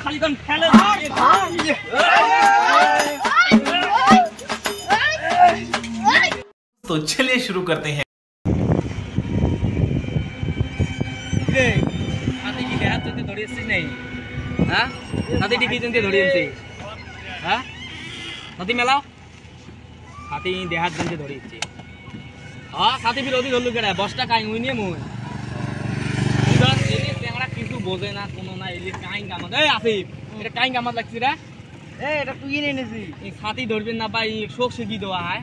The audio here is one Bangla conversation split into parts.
खाली कन फैले तो चलिए शुरू करते हैं। हाथी की देहात जंते थोड़ी सी नहीं हां हाथी की जंते थोड़ी सी हां हाथी मेलाओ हाथी देहात जंते थोड़ी सी हां साथी विरोधी ধরলু কেডা বসটা কাই হই নিয়ে মুই উদার এলি টেংড়া কিছু বোঝে না কোনো না এলি কাই কামত এই আসিফ এটা কাই কামত লাগছি রে এই এটা তুই এনে এনেছি এই সাথী ধরবেন না ভাই শোক শিখি দেওয়া হয়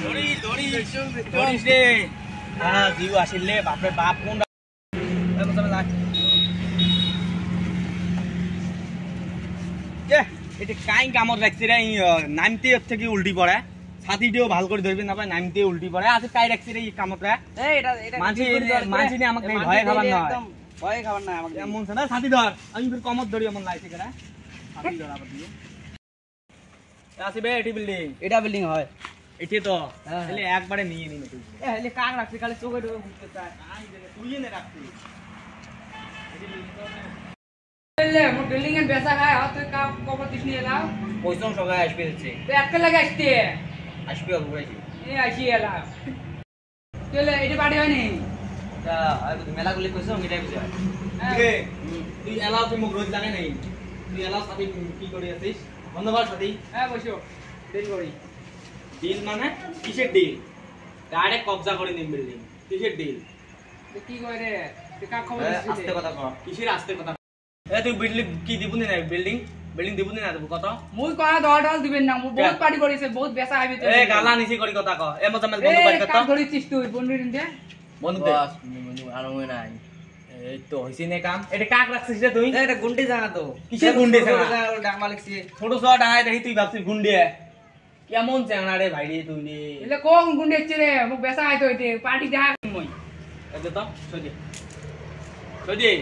ধরি ধরি ধরিস রে হ্যাঁ জিউ আসিলে বাপরে বাপ কোন এটা কাই কামত রাখছি রে নামতে থেকে উল্টি পড়ে ছাতিটিও ভাল করে ধরবে না ভাই নামতে উল্টি পড়ে আছে কাই রাখছি রে এই কামত রে এটা এটা মাঝি নি আমাকে ভয় খাবার না একদম ভয় খাবার না আমাকে এমন না ছাতি ধর আমি ফির কমত ধরি এমন লাইছে কেডা ছাতি ধর আবার দিও আসি বে এটি বিল্ডিং এটা বিল্ডিং হয় এটি তো তাহলে একবারে নিয়ে নিন তুই এলে কাক রাখছি খালি চোখে ঢোকে ঘুরতে চায় আই দে তুই এনে রাখছি এটি বিল্ডিং তো ले मो बिल्डिंग एंड पैसा है और तो का कवर दिखने लाओ পয়সা সবাই আসবে হচ্ছে তো একটা লাগে আসতে আসবে হবে এই আসি এলা চলে এটি বাড়ি হয় নি তা আর মেলা গুলি কইছো মিটাই বুঝা রে তুই এলাও তুই মুখ রোজ জানে নাই তুই এলাও সাথে কি করে আছিস ধন্যবাদ সাথী হ্যাঁ বসো ডিল করি ডিল মানে কিসের ডিল ডাইরেক্ট কবজা করে নিন বিল্ডিং কিসের ডিল তুই কি কই রে তুই কা খবর দিছিস আস্তে কথা কর কিসের আস্তে কথা এ তুই বিল্ডিং কি দিবুনি না বিল্ডিং বিল্ডিং দিবুনি না দেব কত মুই কোয়া দড় দিবেন না মু বহুত পার্টি করিছে বহুত বেসা আইবে তো এ গালা নিছি করি কথা ক এ মত মেল বন্ধু বাড়ি কত কাম করিছিস তুই বন্ধু দিনতে বন্ধু বস বন্ধু আর মই নাই এই তো হইছে নে কাম এটা কাক রাখছিস রে তুই এটা গুন্ডি জানা তো কিসের গুন্ডি জানা ডাক মালিক সি ছোট ছোট ডাই দেখি তুই ভাবছিস গুন্ডি কেমন চেংড়া রে ভাই রে তুই রে এলে কোন গুন্ডি হচ্ছে রে মু বেসা আইতো এতে পার্টি দেখা মই এতে তো সজি সজি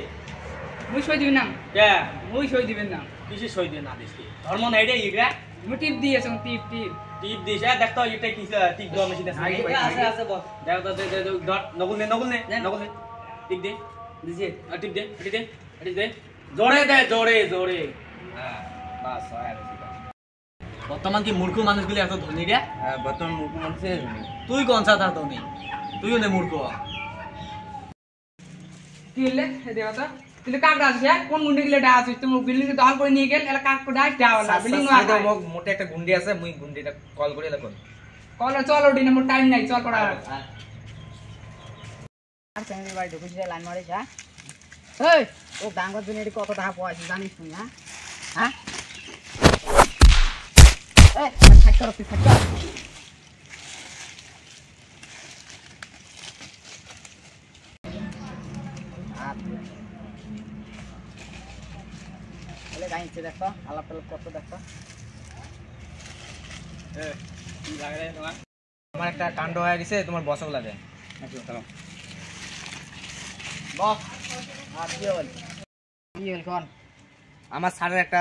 মুই সই দিবেন না কে মুই সই দিবেন না কিসে সই দিবেন না দিছি ধর্ম নাই রে ইগরা মু টিপ দিয়েছং টিপ টিপ টিপ দিছ দেখ তো এটা কি টিপ দাও মেশিন আছে আছে আছে বস দেখ তো দে ধর নগুল নে টিপ দে দিছে টিপ দে এটি দে জোরে দে জোরে জোরে হ্যাঁ বাস হয় বর্তমান কি মূর্খ মানুষগুলি এত ধনী রে হ্যাঁ বর্তমান মূর্খ মানুষ তুই কোন সা তা ধনী তুইও নে মূর্খ কি হলে দেওয়া তুই কাক রাখছিস কোন গুন্ডি গিলে ডা আছিস তুমি বিল্ডিং দখল করে নিয়ে গেল এলা কাক ডাক দাওলা বিল্ডিং না আইতো মগ মোটে একটা গুন্ডি আছে মুই গুন্ডিটা কল করে লাগন কল চল ওডি না মোর টাইম নাই চল পড়া আর সামনে ভাই ঢুকিস লাইন মারিস হ্যাঁ এই ও ডাঙ্গর দিনে এটি কত টাকা পাইছিস জানিস তুই হ্যাঁ এই থাক কর তুই থাক ले गाइस देखो आलाप आलाप করতে দেখো কি লাগে রে তোমার আমার একটা কাণ্ড হয়ে গেছে তোমার বসও লাগে নাকি চলো বস আর কি হল কোন আমার স্যারের একটা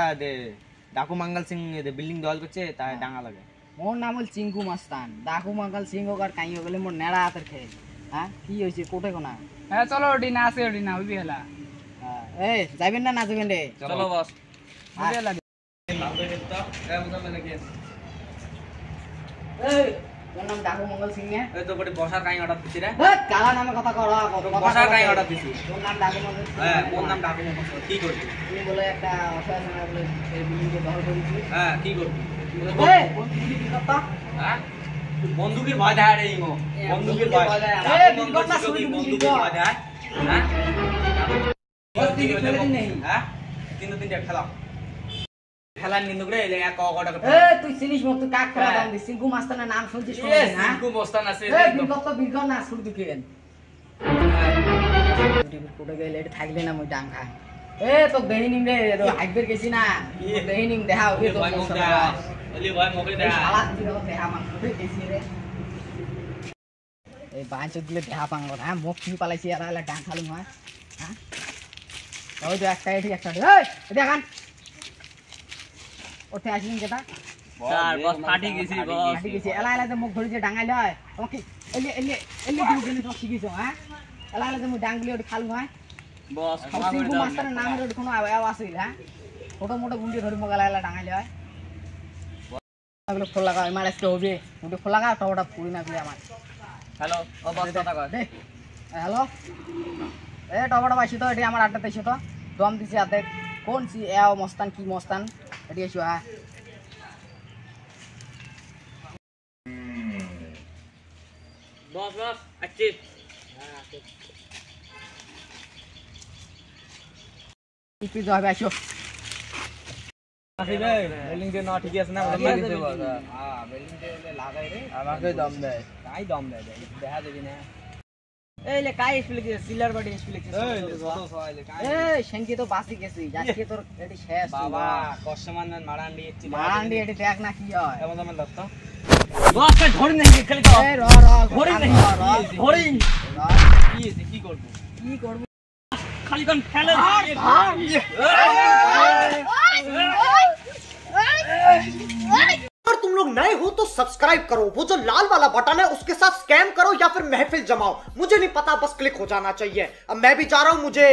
ডাকু মঙ্গল সিং বিল্ডিং দল করছে তাই ডাঙ্গা লাগে মোর নাম হল চিঙ্কু মাস্তান ডাকু মঙ্গল সিং ওকার কাই হলে মোর নেড়া হাতের খেয়ে হ্যাঁ কি হইছে কোটে কোনা হ্যাঁ চলো ওডি না আছে ওডি না হইবি হলা এই যাবেন না যাবেন রে চলো বস আরে লাগে ভালো দেখতো এ মত মানে কি এই তোর নাম ডাকু মঙ্গল সিং নে এই তো বড় বসার কাই অর্ডার দিছি রে এই কালা নামে কথা কর বসার কাই অর্ডার দিছি তোর নাম ডাকু মঙ্গল হ্যাঁ মোর নাম ডাকু মঙ্গল কি করবি তুমি বলে একটা অসহায় সময় বলে এই বিল্ডিং কে দখল করেছি হ্যাঁ কি করবি এই বন্ধুকি কি করতা হ্যাঁ বন্ধুকের ভয় দেয় রে ইগো বন্ধুকের ভয় এই দুর্ঘটনা শুরু বন্ধুকের ভয় দেয় হ্যাঁ বস্তি কি খেলে দিন নেই হ্যাঁ তিনটা খেলা খেলা নিন্দুক রে এলে এক কটা এ তুই চিনিস মত তুই কাক খেলা দাম দিস সিংকু মাস্তানের নাম শুনছিস না সিংকু মাস্তান আছে এ বিগত বিগত না শুরু দিকেন কোটে গেলে এটা থাকলে না মই ডাং খায় এ তো দেহিনিম রে তো হাইবের গেছি না দেহিনিম দেখা ওই তো ওলি ভাই মোকে দেখা শালা দিও দেখা মান গেছি রে এই বাঁচত দিলে দেখা পাঙ্গ হ্যাঁ মুখ কি পালাইছি আর এলা ডাং খালু হয় হ্যাঁ ওই তো একটা এটি একটা এই দেখান ওঠে আসিন কেটা স্যার বস ফাটি গেছি বস ফাটি গেছি এলা এলা যে মুখ ধরে যে ডাঙাইল হয় তোমাকে এলে এলে এলে দিন তো শিখিছো হ্যাঁ এলা এলা যে মুখ ডাঙলি ওটি খালু হয় বস ক্ষমা করে দাও মাস্টারের নামের ওটি কোনো আওয়াজ আছে হ্যাঁ ছোট মোটো গুন্ডি ধরে মগলা এলা ডাঙাইল হয় এগুলো খোলা লাগা আমার আজকে হবে গুন্ডি খোলা লাগা টটা পুরি না দিলে আমার হ্যালো ও বস কথা কয় দে হ্যালো এ টটা বাইছি তো এটি আমার আড্ডা তাইছো তো দম দিছি আতে কোন সি এও মস্তান কি মস্তান এটি এসো হ্যাঁ বস বস আচ্ছা কি যাবে আসো আসি রে বিল্ডিং দে না ঠিক আছে না হ্যাঁ বিল্ডিং দে লাগাই রে আমাকে দম দেয় কাই দম দেয় দেখা দেবি না এই লে কাই স্প্লিক সিলার বডি স্প্লিক এই ছোট সবাইলে কাই এই সেনকি তো বাসি গেছি আজকে তোর এটি শেষ বাবা কষ্টমান মারান্ডি এসেছিল মারান্ডি এটি দেখ না কি হয় এমন এমন দত্ত বস ধরে নেই খালি তো এই র ধরে নেই ধরে কি করব কি করব খালি কোন ফেলে अगर तुम लोग नए हो तो सब्सक्राइब करो, वो जो लाल वाला बटन है उसके साथ स्कैम करो या फिर महफिल जमाओ, मुझे नहीं पता, बस क्लिक हो जाना चाहिए। अब मैं भी जा रहा हूं, मुझे